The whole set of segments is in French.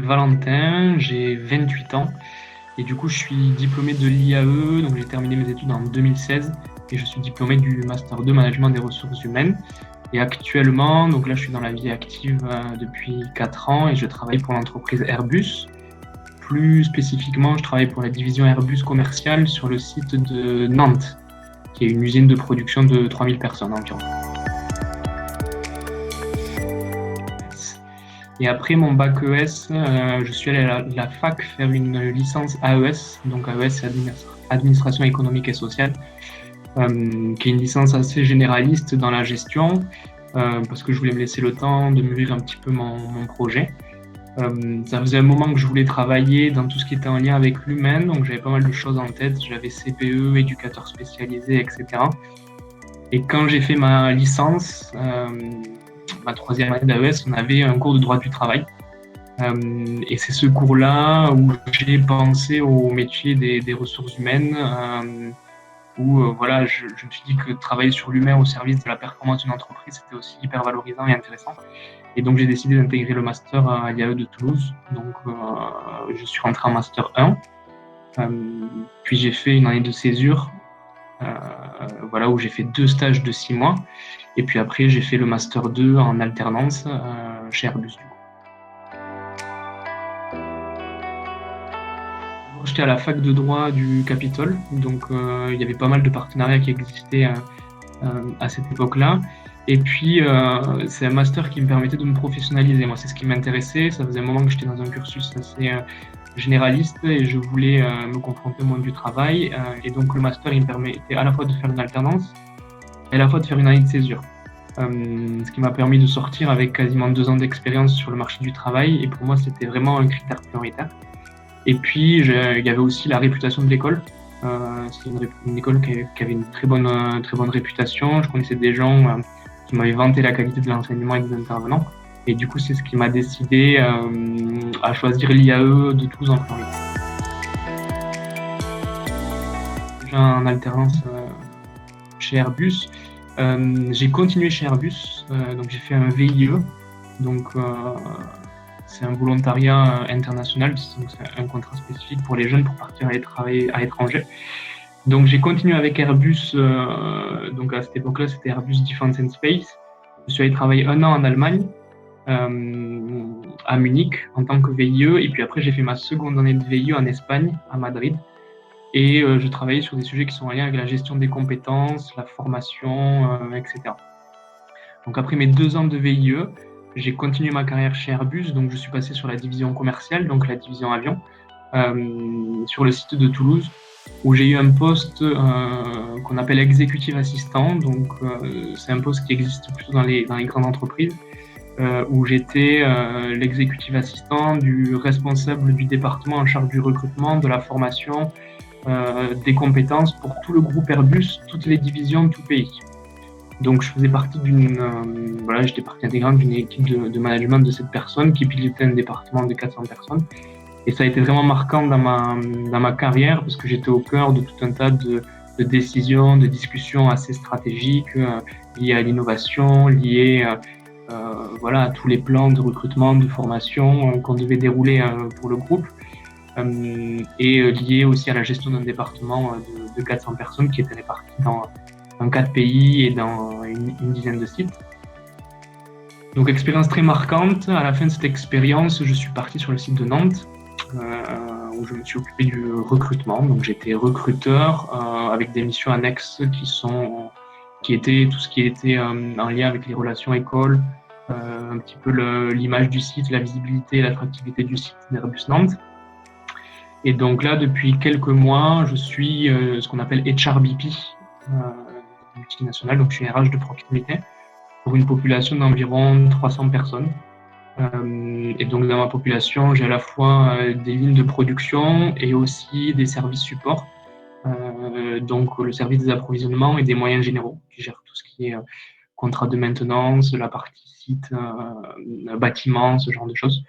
Valentin, j'ai 28 ans et du coup je suis diplômé de l'IAE, donc j'ai terminé mes études en 2016 et je suis diplômé du Master 2 Management des ressources humaines. Et actuellement, donc là je suis dans la vie active depuis 4 ans et je travaille pour l'entreprise Airbus. Plus spécifiquement, je travaille pour la division Airbus commerciale sur le site de Nantes, qui est une usine de production de 3000 personnes environ. Et après mon bac ES, je suis allé à la fac faire une licence AES. Donc AES, c'est Administration économique et sociale, qui est une licence assez généraliste dans la gestion, parce que je voulais me laisser le temps de mûrir un petit peu mon projet. Ça faisait un moment que je voulais travailler dans tout ce qui était en lien avec l'humain, donc j'avais pas mal de choses en tête. J'avais CPE, éducateur spécialisé, etc. Et quand j'ai fait ma licence, ma troisième année d'AES, on avait un cours de droit du travail. Et c'est ce cours-là où j'ai pensé au métier des ressources humaines, où voilà, je me suis dit que travailler sur l'humain au service de la performance d'une entreprise, c'était aussi hyper valorisant et intéressant. Et donc j'ai décidé d'intégrer le master à l'IAE de Toulouse. Donc je suis rentré en master 1, puis j'ai fait une année de césure, voilà, où j'ai fait 2 stages de 6 mois. Et puis après, j'ai fait le master 2 en alternance chez Airbus. J'étais à la fac de droit du Capitole, donc il y avait pas mal de partenariats qui existaient à cette époque-là. Et puis, c'est un master qui me permettait de me professionnaliser. Moi, c'est ce qui m'intéressait. Ça faisait un moment que j'étais dans un cursus assez généraliste et je voulais me confronter au monde du travail. Et donc, le master, il me permettait à la fois de faire une alternance et à la fois de faire une année de césure. Ce qui m'a permis de sortir avec quasiment 2 ans d'expérience sur le marché du travail. Et pour moi, c'était vraiment un critère prioritaire. Et puis, il y avait aussi la réputation de l'école. C'est une école qui avait une très bonne réputation. Je connaissais des gens qui m'avaient vanté la qualité de l'enseignement et des intervenants. Et du coup, c'est ce qui m'a décidé à choisir l'IAE de Toulouse en priorité. Déjà en alternance chez Airbus. J'ai continué chez Airbus, donc j'ai fait un VIE. Donc, c'est un volontariat international, donc c'est un contrat spécifique pour les jeunes pour partir aller travailler à l'étranger. Donc j'ai continué avec Airbus, donc à cette époque-là c'était Airbus Defence and Space. Je suis allé travailler 1 an en Allemagne, à Munich en tant que VIE, et puis après j'ai fait ma seconde année de VIE en Espagne, à Madrid. Et je travaillais sur des sujets qui sont en lien avec la gestion des compétences, la formation, etc. Donc après mes 2 ans de VIE, j'ai continué ma carrière chez Airbus, donc je suis passé sur la division commerciale, donc la division avion, sur le site de Toulouse, où j'ai eu un poste qu'on appelle executive assistant. Donc c'est un poste qui existe plutôt dans les grandes entreprises, où j'étais l'executive assistant du responsable du département en charge du recrutement, de la formation, des compétences pour tout le groupe Airbus, toutes les divisions, tout pays. Donc je faisais partie voilà, j'étais partie intégrante d'une équipe de management de 7 personnes qui pilotait un département de 400 personnes. Et ça a été vraiment marquant dans ma carrière parce que j'étais au cœur de tout un tas de décisions, de discussions assez stratégiques liées à l'innovation, liées voilà, à tous les plans de recrutement, de formation qu'on devait dérouler pour le groupe, et liées aussi à la gestion d'un département de 400 personnes qui étaient réparties dans 4 pays et dans une dizaine de sites. Donc expérience très marquante. À la fin de cette expérience, je suis parti sur le site de Nantes, où je me suis occupé du recrutement. Donc j'étais recruteur avec des missions annexes qui étaient tout ce qui était en lien avec les relations écoles, un petit peu l'image du site, la visibilité et l'attractivité du site d'Airbus Nantes. Et donc là, depuis quelques mois, je suis ce qu'on appelle HRBP, multinationale, donc je suis RH de proximité pour une population d'environ 300 personnes. Et donc dans ma population, j'ai à la fois des lignes de production et aussi des services support, donc le service des approvisionnements et des moyens généraux qui gèrent tout ce qui est contrat de maintenance, la partie site, bâtiment, ce genre de choses.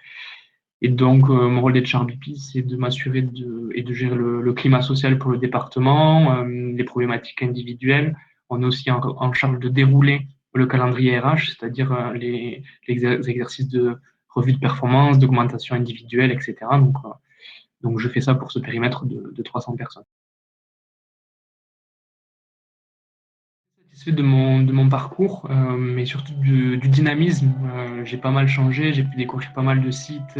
Et donc mon rôle d'HRBP, c'est de m'assurer et de gérer le climat social pour le département, les problématiques individuelles. On est aussi en charge de dérouler le calendrier RH, c'est-à-dire les exercices de revue de performance, d'augmentation individuelle, etc. Donc je fais ça pour ce périmètre de 300 personnes. Satisfait de mon parcours, mais surtout du dynamisme. J'ai pas mal changé, j'ai pu découvrir pas mal de sites,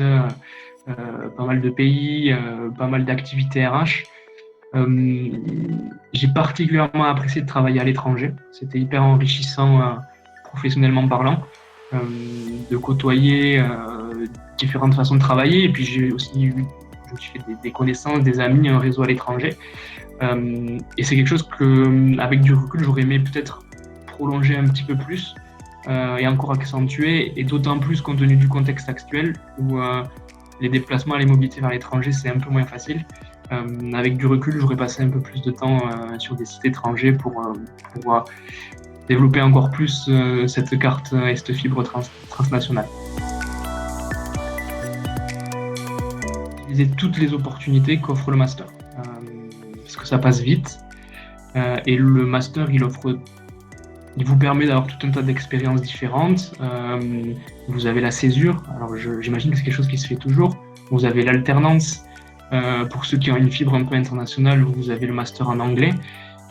pas mal de pays, pas mal d'activités RH. J'ai particulièrement apprécié de travailler à l'étranger. C'était hyper enrichissant professionnellement parlant, euh, de côtoyer différentes façons de travailler. Et puis je me suis fait des connaissances, des amis, un réseau à l'étranger. Et c'est quelque chose que, avec du recul, j'aurais aimé peut-être prolonger un petit peu plus et encore accentuer, et d'autant plus compte tenu du contexte actuel où les déplacements et les mobilités vers l'étranger, c'est un peu moins facile. Avec du recul, j'aurais passé un peu plus de temps sur des sites étrangers pour pouvoir développer encore plus cette carte et cette fibre transnationale. Utiliser toutes les opportunités qu'offre le master, parce que ça passe vite, et le master, il vous permet d'avoir tout un tas d'expériences différentes. Vous avez la césure, alors j'imagine que c'est quelque chose qui se fait toujours. Vous avez l'alternance. Pour ceux qui ont une fibre un peu internationale, vous avez le master en anglais.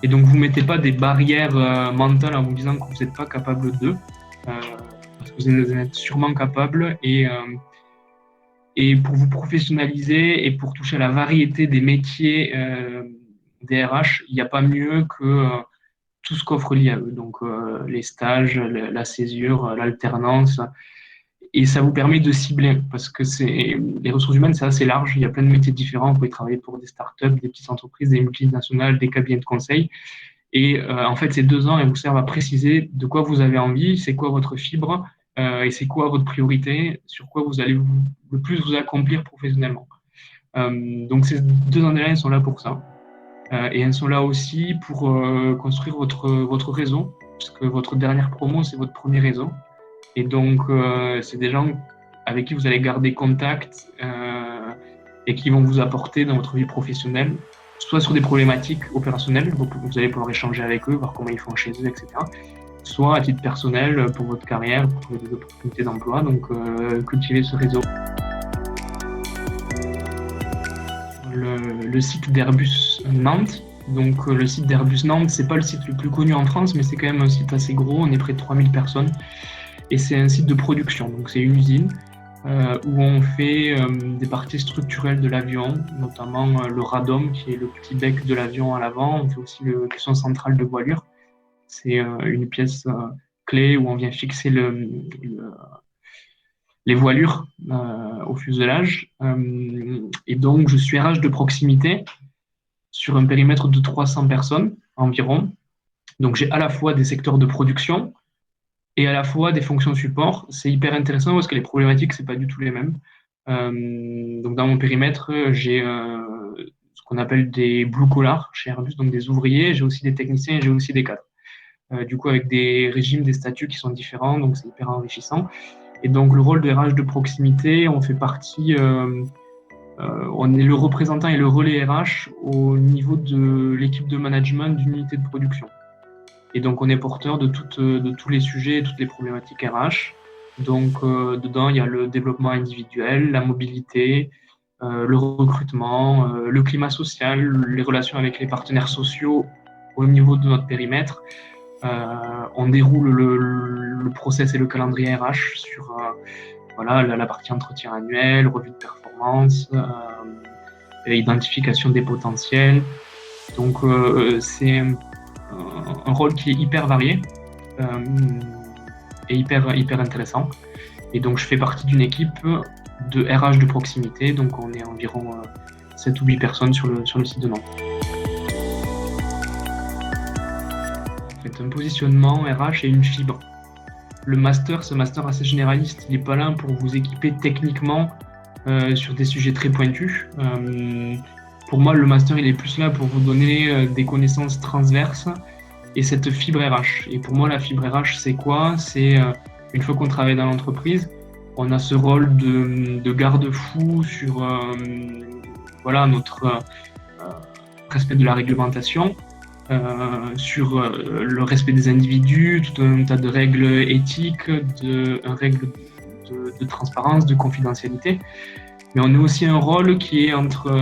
Et donc, vous ne mettez pas des barrières mentales en vous disant que vous n'êtes pas capable d'eux, parce que vous êtes sûrement capable. Et pour vous professionnaliser et pour toucher à la variété des métiers des RH, il n'y a pas mieux que tout ce qu'offre l'IAE. Donc, les stages, la césure, l'alternance. Et ça vous permet de cibler, parce que les ressources humaines, c'est assez large. Il y a plein de métiers différents. Vous pouvez travailler pour des startups, des petites entreprises, des multinationales, des cabinets de conseil. Et en fait, ces 2 ans, elles vous servent à préciser de quoi vous avez envie, c'est quoi votre fibre, et c'est quoi votre priorité, sur quoi vous allez le plus vous accomplir professionnellement. Donc ces 2 années-là, elles sont là pour ça. Et elles sont là aussi pour construire votre réseau, parce que votre dernière promo, c'est votre premier réseau. Et donc, c'est des gens avec qui vous allez garder contact et qui vont vous apporter dans votre vie professionnelle, soit sur des problématiques opérationnelles, vous allez pouvoir échanger avec eux, voir comment ils font chez eux, etc. Soit à titre personnel, pour votre carrière, pour trouver des opportunités d'emploi, donc cultiver ce réseau. Le site d'Airbus Nantes. Donc le site d'Airbus Nantes, c'est pas le site le plus connu en France, mais c'est quand même un site assez gros, on est près de 3000 personnes. Et c'est un site de production, donc c'est une usine où on fait des parties structurelles de l'avion, notamment le radome, qui est le petit bec de l'avion à l'avant. On fait aussi le caisson central de voilure. C'est une pièce clé où on vient fixer les voilures au fuselage. Et donc, je suis RH de proximité sur un périmètre de 300 personnes environ. Donc, j'ai à la fois des secteurs de production et à la fois des fonctions support. C'est hyper intéressant parce que les problématiques, c'est pas du tout les mêmes. Donc, dans mon périmètre, j'ai ce qu'on appelle des blue collars chez Airbus, donc des ouvriers. J'ai aussi des techniciens et j'ai aussi des cadres. Du coup, avec des régimes, des statuts qui sont différents, donc c'est hyper enrichissant. Et donc, le rôle de RH de proximité, on fait partie, on est le représentant et le relais RH au niveau de l'équipe de management d'une unité de production. Et donc, on est porteur de tous les sujets, toutes les problématiques RH. Donc, dedans, il y a le développement individuel, la mobilité, le recrutement, le climat social, les relations avec les partenaires sociaux au niveau de notre périmètre. On déroule le process et le calendrier RH sur voilà, la partie entretien annuel, revue de performance, identification des potentiels. Donc, c'est un rôle qui est hyper varié et hyper intéressant. Et donc, je fais partie d'une équipe de RH de proximité. Donc, on est environ 7 ou 8 personnes sur le site de Nantes. Un positionnement RH et une fibre. Le master, c'est un master assez généraliste. Il n'est pas là pour vous équiper techniquement sur des sujets très pointus. Pour moi, le master, il est plus là pour vous donner des connaissances transverses et cette fibre RH. Et pour moi, la fibre RH, c'est quoi? C'est une fois qu'on travaille dans l'entreprise, on a ce rôle de garde-fou sur voilà, notre respect de la réglementation. Sur le respect des individus, tout un tas de règles éthiques, règles de de transparence, de confidentialité. Mais on a aussi un rôle qui est entre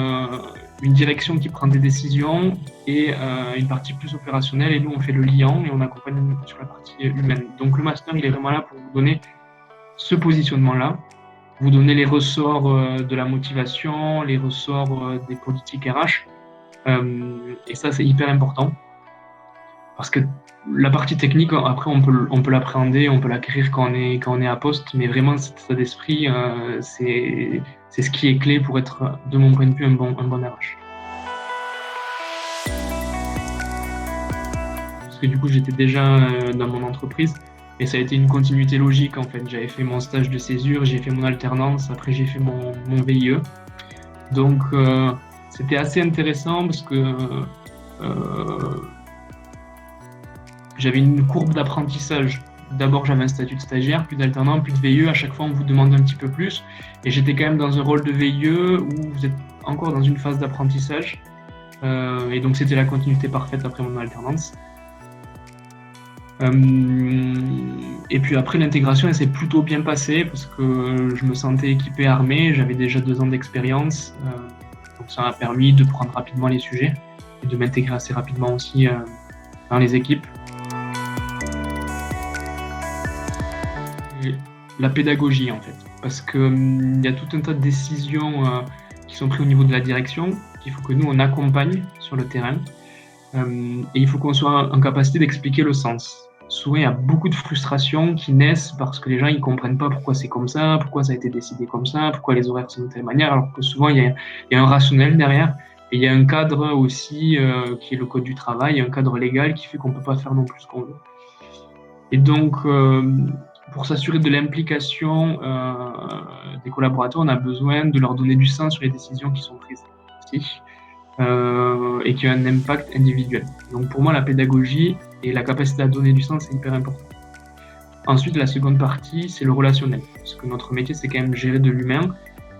une direction qui prend des décisions et une partie plus opérationnelle. Et nous, on fait le lien et on accompagne sur la partie humaine. Donc le master, il est vraiment là pour vous donner ce positionnement-là, vous donner les ressorts de la motivation, les ressorts des politiques RH. Et ça, c'est hyper important. Parce que la partie technique, après, on peut l'appréhender, on peut l'acquérir quand on est à poste, mais vraiment, cet état d'esprit, c'est ce qui est clé pour être, de mon point de vue, un bon RH. Parce que du coup, j'étais déjà dans mon entreprise et ça a été une continuité logique, en fait. J'avais fait mon stage de césure, j'ai fait mon alternance, après j'ai fait mon VIE. Donc, c'était assez intéressant parce que j'avais une courbe d'apprentissage. D'abord, j'avais un statut de stagiaire, puis d'alternant, puis de VIE. À chaque fois, on vous demande un petit peu plus. Et j'étais quand même dans un rôle de VIE où vous êtes encore dans une phase d'apprentissage. Et donc, c'était la continuité parfaite après mon alternance. Et puis après, l'intégration, elle s'est plutôt bien passée parce que je me sentais équipé, armé. J'avais déjà 2 ans d'expérience. Donc, ça m'a permis de prendre rapidement les sujets et de m'intégrer assez rapidement aussi dans les équipes. La pédagogie, en fait, parce qu'il y a tout un tas de décisions qui sont prises au niveau de la direction, qu'il faut que nous, on accompagne sur le terrain, et il faut qu'on soit en capacité d'expliquer le sens. Souvent, il y a beaucoup de frustrations qui naissent parce que les gens ne comprennent pas pourquoi c'est comme ça, pourquoi ça a été décidé comme ça, pourquoi les horaires sont de telle manière, alors que souvent, il y a un rationnel derrière, et il y a un cadre aussi qui est le code du travail, un cadre légal qui fait qu'on ne peut pas faire non plus ce qu'on veut. Et donc, pour s'assurer de l'implication des collaborateurs, on a besoin de leur donner du sens sur les décisions qui sont prises aussi, et qui ont un impact individuel. Donc pour moi, la pédagogie et la capacité à donner du sens, c'est hyper important. Ensuite, la seconde partie, c'est le relationnel. Parce que notre métier, c'est quand même gérer de l'humain.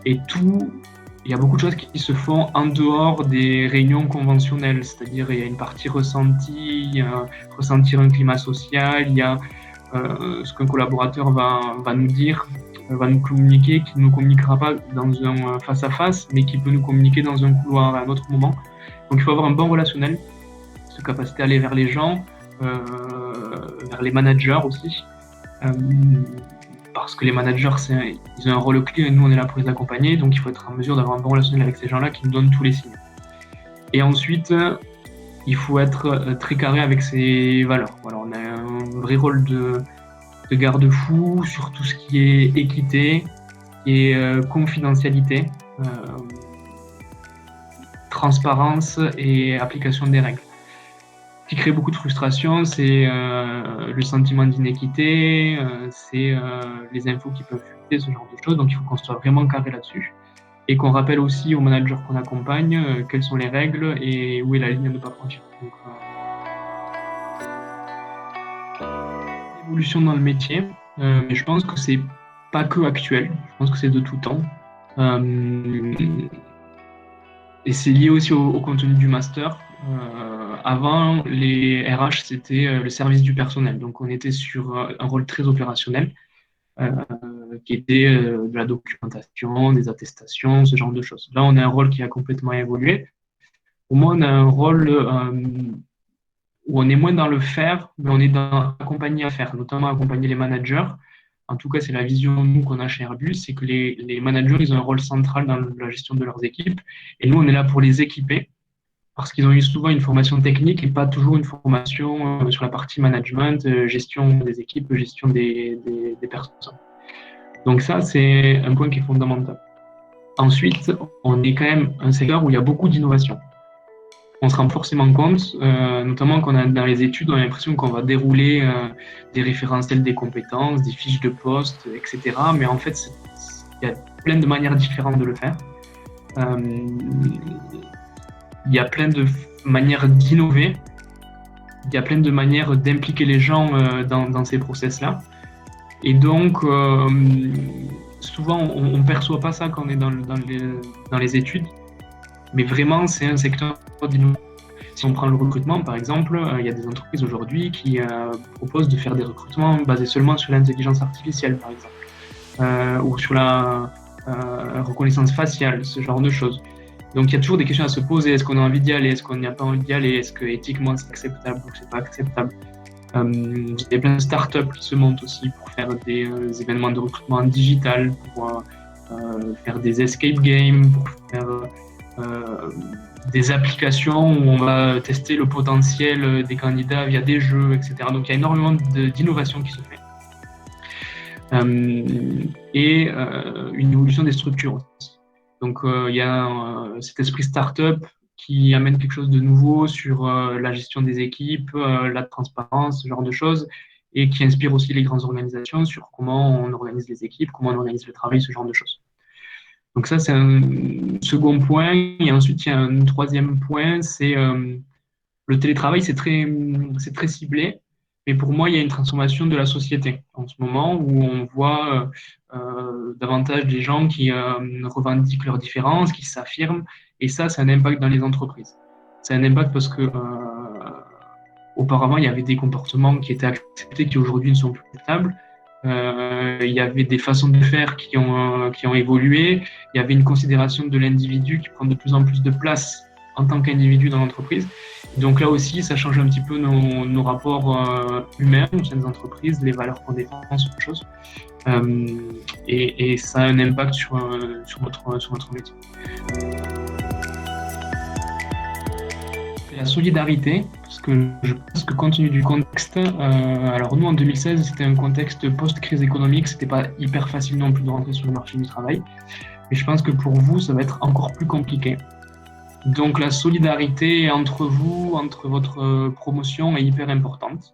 Et il y a beaucoup de choses qui se font en dehors des réunions conventionnelles. C'est-à-dire, il y a une partie ressentie, ressentir un climat social, il y a ce qu'un collaborateur va nous dire, va nous communiquer, qui ne nous communiquera pas dans un face-à-face, mais qui peut nous communiquer dans un couloir à un autre moment. Donc il faut avoir un bon relationnel, cette capacité à aller vers les gens, vers les managers aussi, parce que les managers, ils ont un rôle clé et nous on est là pour les accompagner, donc il faut être en mesure d'avoir un bon relationnel avec ces gens-là qui nous donnent tous les signes. Et ensuite, il faut être très carré avec ses valeurs. Voilà, on a un vrai rôle de garde-fou sur tout ce qui est équité et confidentialité, transparence et application des règles. Ce qui crée beaucoup de frustration, c'est le sentiment d'inéquité, c'est les infos qui peuvent fuiter, ce genre de choses. Donc il faut qu'on soit vraiment carré là-dessus. Et qu'on rappelle aussi aux managers qu'on accompagne quelles sont les règles et où est la ligne à ne pas franchir. Donc, évolution dans le métier, mais je pense que c'est pas que actuel, je pense que c'est de tout temps. Et c'est lié aussi au contenu du master. Avant, les RH, c'était le service du personnel. Donc, on était sur un rôle très opérationnel, qui était de la documentation, des attestations, ce genre de choses. Là, on a un rôle qui a complètement évolué. Au moins, on a un rôle où on est moins dans le faire, mais on est dans accompagner à faire, notamment accompagner les managers. En tout cas, c'est la vision nous qu'on a chez Airbus, c'est que les managers, ils ont un rôle central dans la gestion de leurs équipes. Et nous, on est là pour les équiper, parce qu'ils ont eu souvent une formation technique et pas toujours une formation sur la partie management, gestion des équipes, gestion des personnes. Donc ça, c'est un point qui est fondamental. Ensuite, on est quand même un secteur où il y a beaucoup d'innovation. On se rend forcément compte, notamment quand on est dans les études, on a l'impression qu'on va dérouler des référentiels des compétences, des fiches de poste, etc. Mais en fait, il y a plein de manières différentes de le faire. Il y a plein de manières d'innover. Il y a plein de manières d'impliquer les gens dans ces process-là. Et donc, souvent, on ne perçoit pas ça quand on est dans les études. Mais vraiment, c'est un secteur d'innovation. Si on prend le recrutement, par exemple, il y a des entreprises aujourd'hui qui proposent de faire des recrutements basés seulement sur l'intelligence artificielle, par exemple. ou sur la reconnaissance faciale, ce genre de choses. Donc il y a toujours des questions à se poser. Est-ce qu'on a envie d'y aller? Est-ce qu'on n'a pas envie d'y aller? Est-ce que éthiquement c'est acceptable ou c'est pas acceptable? Il y a plein de startups qui se montent aussi pour faire des événements de recrutement digital, pour faire des escape games, pour faire des applications où on va tester le potentiel des candidats via des jeux, etc. Donc il y a énormément d'innovation qui se fait. Et une évolution des structures aussi. Donc il y a cet esprit start-up qui amène quelque chose de nouveau sur la gestion des équipes, la transparence, ce genre de choses, et qui inspire aussi les grandes organisations sur comment on organise les équipes, comment on organise le travail, ce genre de choses. Donc ça, c'est un second point. Et ensuite, il y a un troisième point, c'est le télétravail, c'est très ciblé. Mais pour moi, il y a une transformation de la société en ce moment où on voit davantage des gens qui revendiquent leurs différences, qui s'affirment. Et ça, c'est un impact dans les entreprises. C'est un impact parce que auparavant, il y avait des comportements qui étaient acceptés qui aujourd'hui ne sont plus acceptables. Il y avait des façons de faire qui ont évolué. Il y avait une considération de l'individu qui prend de plus en plus de place en tant qu'individu dans l'entreprise. Donc là aussi, ça change un petit peu nos rapports humains au sein des entreprises, les valeurs qu'on défend, ce genre de choses. Et ça a un impact sur notre métier. La solidarité, parce que je pense que compte tenu du contexte, alors nous en 2016 c'était un contexte post-crise économique, c'était pas hyper facile non plus de rentrer sur le marché du travail, mais je pense que pour vous ça va être encore plus compliqué. Donc la solidarité entre vous, entre votre promotion est hyper importante,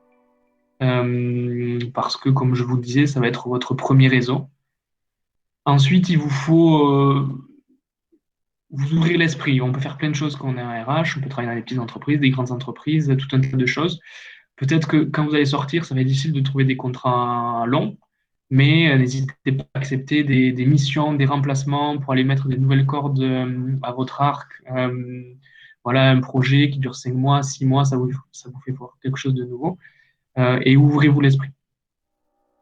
parce que comme je vous le disais, ça va être votre premier réseau. Ensuite, il vous faut vous ouvrir l'esprit. On peut faire plein de choses quand on est en RH, on peut travailler dans des petites entreprises, des grandes entreprises, tout un tas de choses. Peut-être que quand vous allez sortir, ça va être difficile de trouver des contrats longs, mais n'hésitez pas à accepter des missions, des remplacements pour aller mettre des nouvelles cordes à votre arc. Voilà, un projet qui dure 5 mois, 6 mois, ça vous fait voir quelque chose de nouveau. Et ouvrez-vous l'esprit.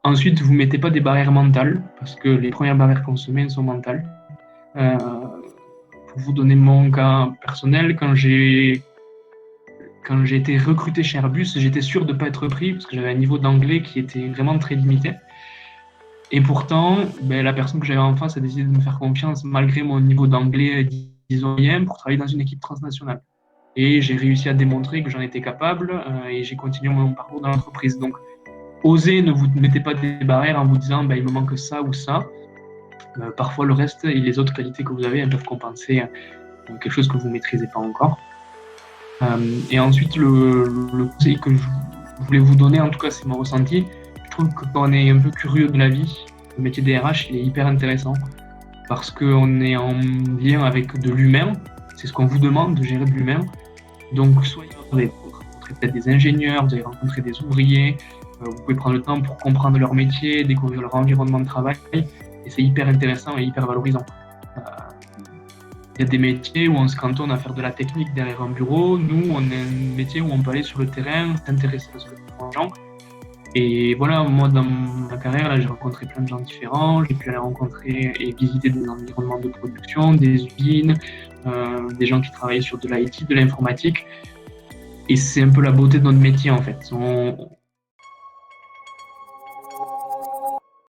Ensuite, vous ne mettez pas des barrières mentales, parce que les premières barrières qu'on se met sont mentales. Pour vous donner mon cas personnel, quand j'ai été recruté chez Airbus, j'étais sûr de ne pas être pris parce que j'avais un niveau d'anglais qui était vraiment très limité. Et pourtant, la personne que j'avais en face a décidé de me faire confiance malgré mon niveau d'anglais, disons, pour travailler dans une équipe transnationale. Et j'ai réussi à démontrer que j'en étais capable et j'ai continué mon parcours dans l'entreprise. Donc, osez, ne vous mettez pas des barrières en vous disant il me manque ça ou ça. Parfois, le reste et les autres qualités que vous avez peuvent compenser quelque chose que vous ne maîtrisez pas encore. Et ensuite, le conseil que je voulais vous donner, en tout cas, c'est mon ressenti. Je trouve que quand on est un peu curieux de la vie, le métier des RH, il est hyper intéressant parce qu'on est en lien avec de l'humain. C'est ce qu'on vous demande, de gérer de l'humain. Donc, soit vous allez rencontrer peut-être des ingénieurs, vous allez rencontrer des ouvriers, vous pouvez prendre le temps pour comprendre leur métier, découvrir leur environnement de travail. Et c'est hyper intéressant et hyper valorisant. Il y a des métiers où on se cantonne à faire de la technique derrière un bureau. Nous, on est un métier où on peut aller sur le terrain, s'intéresser à ce que font les gens. Et voilà, moi, dans ma carrière, là, j'ai rencontré plein de gens différents. J'ai pu aller rencontrer et visiter des environnements de production, des usines, des gens qui travaillent sur de l'IT, de l'informatique. Et c'est un peu la beauté de notre métier, en fait.